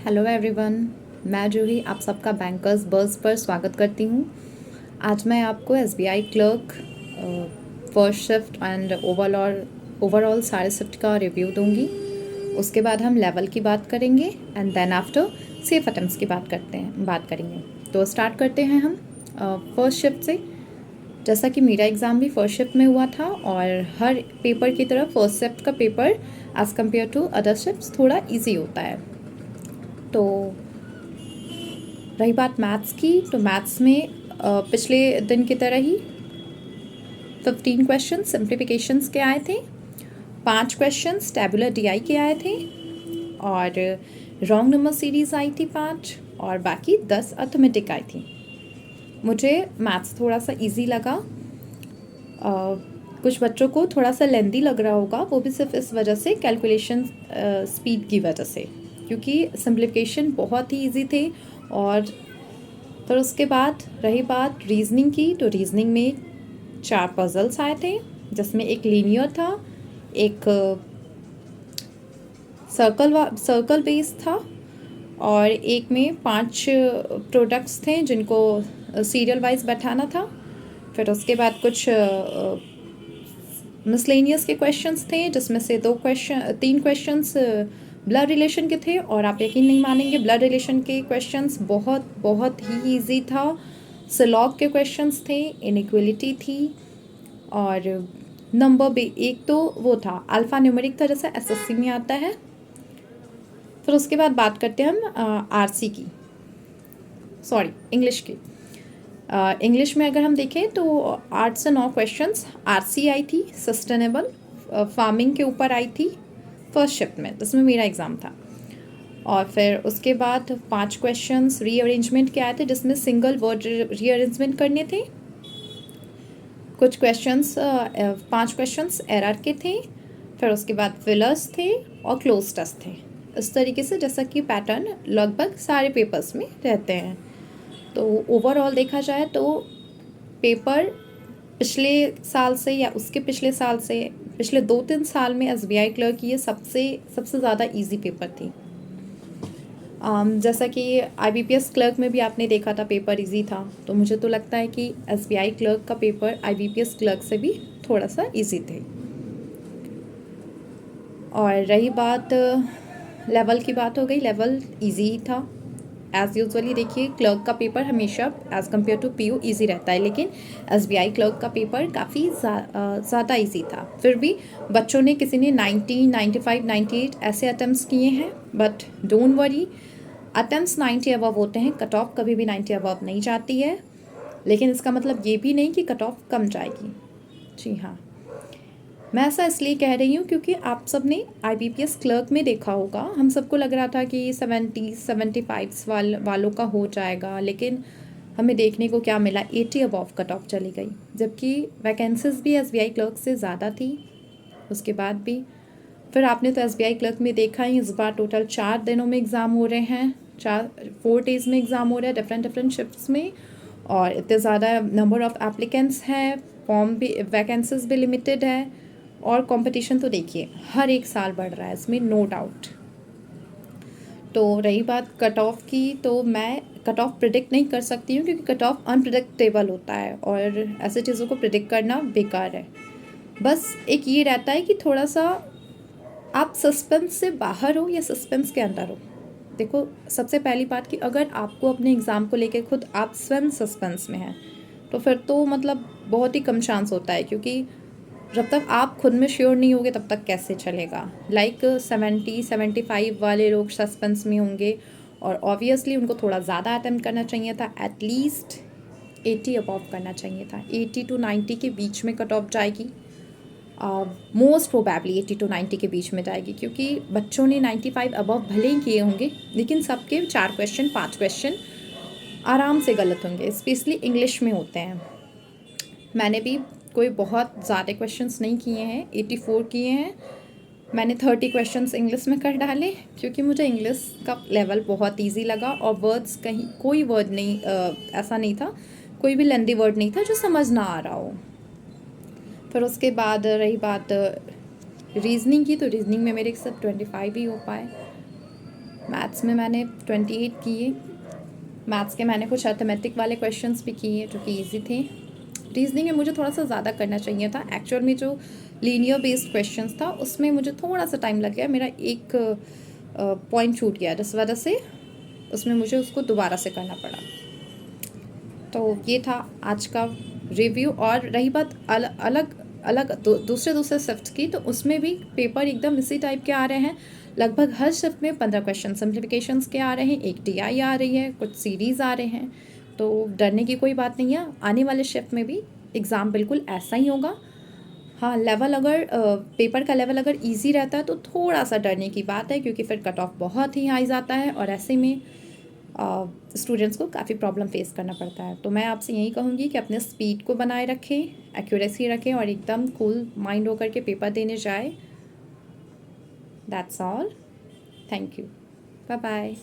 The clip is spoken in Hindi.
हेलो एवरीवन, मैं जूही आप सबका बैंकर्स बज़ पर स्वागत करती हूँ। आज मैं आपको SBI clerk first shift and overall सारे शिफ्ट का रिव्यू दूंगी। उसके बाद हम लेवल की बात करेंगे and then after safe attempts की बात करेंगे। तो स्टार्ट करते हैं हम फर्स्ट शिफ्ट से। जैसा कि मेरा एग्ज़ाम भी फर्स्ट शिफ्ट में हुआ था और हर पेपर की तरह फर्स्ट शिफ्ट का paper as compare to other shifts थोड़ा ईजी होता है। तो रही बात मैथ्स की, तो मैथ्स में पिछले दिन की तरह ही 15 क्वेश्चन सिंप्लीफिकेशंस के आए थे, 5 क्वेश्चंस टैबुलर डीआई के आए थे और रॉन्ग नंबर सीरीज़ आई थी 5 और बाकी 10 अर्थमेटिक आई थी। मुझे मैथ्स थोड़ा सा इजी लगा। कुछ बच्चों को थोड़ा सा लेंदी लग रहा होगा, वो भी सिर्फ इस वजह से कैलकुलेशन स्पीड की वजह से, क्योंकि सिंप्लीफिकेशन बहुत ही इजी थे। और फिर उसके बाद रही बात रीजनिंग की, तो रीजनिंग में 4 पजल्स आए थे, जिसमें एक लीनियर था, एक सर्कल बेस्ड था और एक में 5 प्रोडक्ट्स थे जिनको सीरियल वाइज बैठाना था। फिर उसके बाद कुछ मिसलेनियस के क्वेश्चंस थे, जिसमें से 3 क्वेश्चंस ब्लड रिलेशन के थे और आप यकीन नहीं मानेंगे, ब्लड रिलेशन के क्वेश्चंस बहुत ही इजी था। सिलॉग के क्वेश्चंस थे, इनइक्वलिटी थी और नंबर एक तो वो था अल्फ़ा न्यूमेरिक था जैसा एसएससी में आता है। फिर उसके बाद बात करते हैं हम आरसी की, सॉरी इंग्लिश की। इंग्लिश में अगर हम देखें तो 8 से 9 क्वेश्चंस आरसी आई थी, सस्टेनेबल फार्मिंग के ऊपर आई थी फर्स्ट शिफ्ट में, जिसमें मेरा एग्ज़ाम था। और फिर उसके बाद 5 क्वेश्चंस रीअरेंजमेंट के आए थे, जिसमें सिंगल वर्ड रीअरेंजमेंट करने थे। कुछ क्वेश्चंस 5 क्वेश्चंस एरर के थे। फिर उसके बाद फिलर्स थे और क्लोज टेस्ट थे। इस तरीके से जैसा कि पैटर्न लगभग सारे पेपर्स में रहते हैं। तो ओवरऑल देखा जाए तो पेपर पिछले साल से या उसके पिछले साल से पिछले 2-3 साल में एसबीआई क्लर्क की ये सबसे ज़्यादा इजी पेपर थी। जैसा कि आईबीपीएस क्लर्क में भी आपने देखा था पेपर इजी था, तो मुझे तो लगता है कि एसबीआई क्लर्क का पेपर आईबीपीएस क्लर्क से भी थोड़ा सा इजी थे। और रही बात लेवल की, बात हो गई, लेवल इजी ही था एज़ यूजुअली। देखिए, क्लर्क का पेपर हमेशा as compare to PO easy रहता है, लेकिन एसबीआई क्लर्क का पेपर काफ़ी ज़्यादा इजी था। फिर भी बच्चों ने, किसी ने 90, 95, 98 ऐसे अटैम्प्ट्स किए हैं, but don't worry, attempts 90 above होते हैं, कट ऑफ कभी भी 90 अबव नहीं जाती है। लेकिन इसका मतलब ये भी नहीं कि कट ऑफ कम जाएगी। जी हाँ, मैं ऐसा इसलिए कह रही हूँ क्योंकि आप सब ने आईबीपीएस क्लर्क में देखा होगा, हम सबको लग रहा था कि 70-75 वालों का हो जाएगा, लेकिन हमें देखने को क्या मिला, 80 अबव कट ऑफ चली गई, जबकि वैकेंसीज भी एसबीआई क्लर्क से ज़्यादा थी। उसके बाद भी फिर आपने तो एसबीआई क्लर्क में देखा ही, इस बार टोटल 4 दिनों में एग्ज़ाम हो रहे हैं, 4 डेज़ में एग्ज़ाम हो रहा है डिफरेंट शिफ्ट्स में, और इतने ज़्यादा नंबर ऑफ़ एप्लीकेंट्स हैं, फॉर्म भी, वैकेंसीज भी लिमिटेड है और कंपटीशन तो देखिए हर एक साल बढ़ रहा है, इसमें नो डाउट। तो रही बात कट ऑफ की, तो मैं कट ऑफ प्रिडिक्ट नहीं कर सकती हूँ, क्योंकि कट ऑफ अनप्रिडिक्टेबल होता है और ऐसे चीज़ों को प्रिडिक्ट करना बेकार है। बस एक ये रहता है कि थोड़ा सा आप सस्पेंस से बाहर हो या सस्पेंस के अंदर हो। देखो, सबसे पहली बात कि अगर आपको अपने एग्ज़ाम को लेकर खुद आप स्वयं सस्पेंस में हैं, तो फिर तो मतलब बहुत ही कम चांस होता है, क्योंकि जब तक आप खुद में श्योर नहीं होगे तब तक कैसे चलेगा। लाइक 70-75 वाले लोग सस्पेंस में होंगे और ऑब्वियसली उनको थोड़ा ज़्यादा अटेम्प्ट करना चाहिए था, एटलीस्ट 80 अबव करना चाहिए था। 80 to 90 के बीच में कट ऑफ जाएगी, मोस्ट प्रोबेबली 80 to 90 के बीच में जाएगी, क्योंकि बच्चों ने 95 अबव भले ही किए होंगे, लेकिन सबके 4 क्वेश्चन 5 क्वेश्चन आराम से गलत होंगे, स्पेशली इंग्लिश में होते हैं। मैंने भी कोई बहुत ज़्यादा क्वेश्चंस नहीं किए हैं, 84 किए हैं। मैंने 30 क्वेश्चंस इंग्लिश में कर डाले, क्योंकि मुझे इंग्लिश का लेवल बहुत इजी लगा और वर्ड्स कहीं कोई वर्ड नहीं ऐसा नहीं था, कोई भी लेंदी वर्ड नहीं था जो समझ ना आ रहा हो। फिर उसके बाद रही बात रीजनिंग की, तो रीजनिंग में मेरे सिर्फ 25 ही हो पाए। मैथ्स में मैंने 28 किए। मैथ्स के मैंने कुछ अर्थमेटिक वाले क्वेश्चंस भी किए जो कि इजी थे। रीजनिंग में मुझे थोड़ा सा ज़्यादा करना चाहिए था। एक्चुअल में जो लीनियर बेस्ड क्वेश्चंस था उसमें मुझे थोड़ा सा टाइम लग गया, मेरा एक पॉइंट छूट गया, जिस वजह से उसमें मुझे उसको दोबारा से करना पड़ा। तो ये था आज का रिव्यू। और रही बात अलग दूसरे शिफ्ट की, तो उसमें भी पेपर एकदम इसी टाइप के आ रहे हैं। लगभग हर शिफ्ट में 15 क्वेश्चन सिम्प्लीफिकेशंस के आ रहे हैं, एक टीआई आ रही है, कुछ सीरीज़ आ रहे हैं। तो डरने की कोई बात नहीं है, आने वाले शिफ्ट में भी एग्ज़ाम बिल्कुल ऐसा ही होगा। हाँ, लेवल अगर पेपर का लेवल अगर इजी रहता है तो थोड़ा सा डरने की बात है, क्योंकि फिर कट ऑफ बहुत ही हाई जाता है और ऐसे में स्टूडेंट्स को काफ़ी प्रॉब्लम फेस करना पड़ता है। तो मैं आपसे यही कहूँगी कि अपने स्पीड को बनाए रखें, एक्यूरेसी रखें और एकदम कूल माइंड होकर के पेपर देने जाए। That's all. Thank you. Bye bye.